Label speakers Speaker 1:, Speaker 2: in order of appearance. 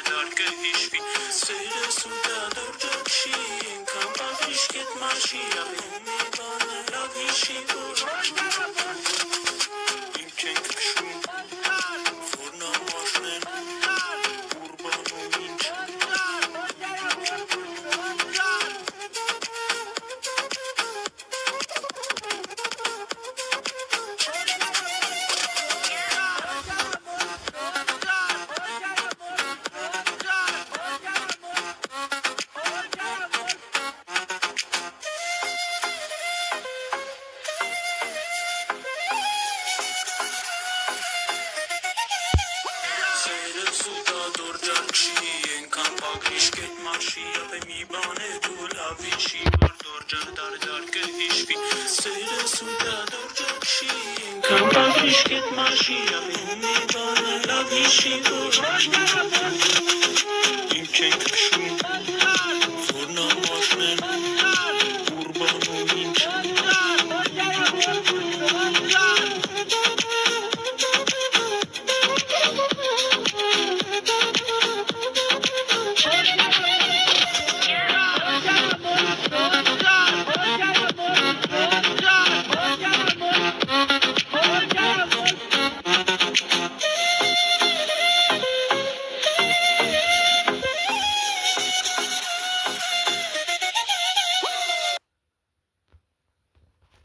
Speaker 1: դար կհիշվի Սերը սուտա դորջակշի Ենքան պաղրիշ կետ մաշի Աղյունի բանը լավ հիշի Որ իմ չենք կշում Որ նամաշնեն Ուրբանում ինչ Սուտա դորջակշի Ենքան պաղրիշ կետ մաշի Ապե մի բան է դու լավ հիշի Որ դորջան դար կհիշվի Սերը սուտա դորջակշի Ենքան պաղրիշ կետ մաշի Ապե մի բան է լավ հիշի Որ իմ չենք